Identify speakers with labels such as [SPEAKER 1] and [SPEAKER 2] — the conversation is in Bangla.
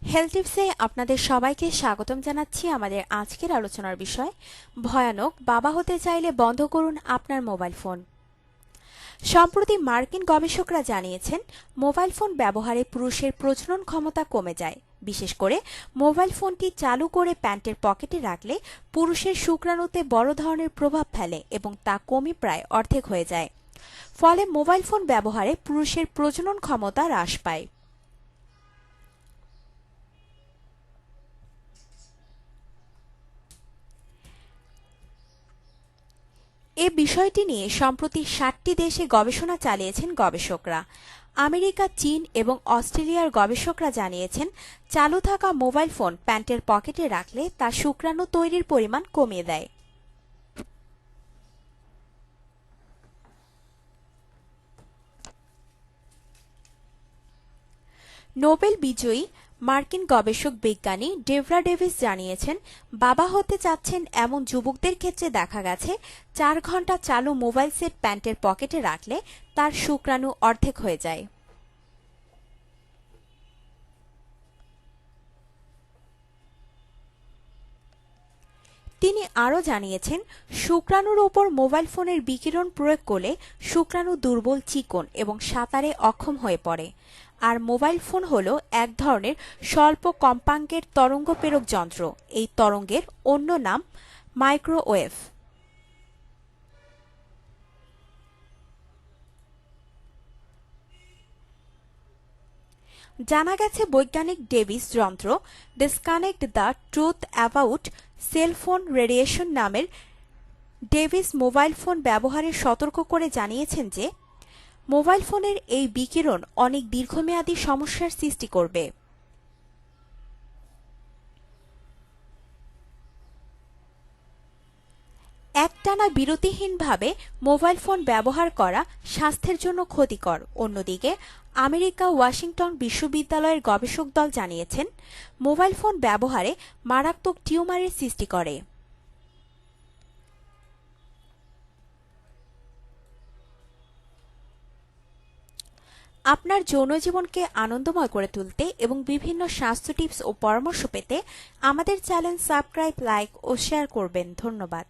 [SPEAKER 1] হেলথ টিপসে আপনাদের সবাইকে স্বাগতম জানাচ্ছি। আমাদের আজকের আলোচনার বিষয় ভয়ানক বাবা হতে চাইলে বন্ধ করুন আপনার মোবাইল ফোন। সম্প্রতি মার্কিন গবেষকরা জানিয়েছেন মোবাইল ফোন ব্যবহারে পুরুষের প্রজনন ক্ষমতা কমে যায়। বিশেষ করে মোবাইল ফোনটি চালু করে প্যান্টের পকেটে রাখলে পুরুষের শুক্রাণুতে বড় ধরনের প্রভাব ফেলে এবং তা কমে প্রায় অর্ধেক হয়ে যায়। ফলে মোবাইল ফোন ব্যবহারে পুরুষের প্রজনন ক্ষমতা হ্রাস পায়। এ বিষয়টি নিয়ে সম্প্রতি ৬০টি দেশে গবেষণা চালিয়েছেন গবেষকরা। আমেরিকা, চীন এবং অস্ট্রেলিয়ার গবেষকরা জানিয়েছেন চালু থাকা মোবাইল ফোন প্যান্টের পকেটে রাখলে তা শুক্রাণু তৈরির পরিমাণ কমিয়ে দেয়। নোবেল বিজয়ী মার্কিন গবেষক বিজ্ঞানী ডেবরা ডেভিস জানিয়েছেন বাবা হতে চাচ্ছেন এমন যুবকদের ক্ষেত্রে দেখা গেছে ৪ ঘন্টা চালু মোবাইল সেট প্যান্টের পকেটে রাখলে তার শুক্রাণু অর্ধেক হয়ে যায়। তিনি আরও জানিয়েছেন শুক্রাণুর ওপর মোবাইল ফোনের বিকিরণ প্রয়োগ করলে শুক্রাণু দুর্বল, চিকন এবং সাঁতারে অক্ষম হয়ে পড়ে। আর মোবাইল ফোন হল এক ধরনের স্বল্প কম্পাঙ্কের তরঙ্গ প্রেরক যন্ত্র। এই তরঙ্গের অন্য নাম মাইক্রোওয়েভ। জানা গেছে বৈজ্ঞানিক ডেভিস যন্ত্র disconnect the truth about cell phone radiation নামের ডেভিস মোবাইল ফোন ব্যবহারে সতর্ক করে জানিয়েছেন যে মোবাইল ফোনের এই বিকিরণ অনেক দীর্ঘমেয়াদী সমস্যার সৃষ্টি করবে। একটানা বিরতিহীনভাবে মোবাইল ফোন ব্যবহার করা স্বাস্থ্যের জন্য ক্ষতিকর। অন্যদিকে আমেরিকা ওয়াশিংটন বিশ্ববিদ্যালয়ের গবেষক দল জানিয়েছেন মোবাইল ফোন ব্যবহারে মারাত্মক টিউমারের সৃষ্টি করে। আপনার যৌন জীবনকে আনন্দময় করে তুলতে এবং বিভিন্ন স্বাস্থ্য টিপস ও পরামর্শ পেতে আমাদের চ্যানেল সাবস্ক্রাইব, লাইক ও শেয়ার করবেন। ধন্যবাদ।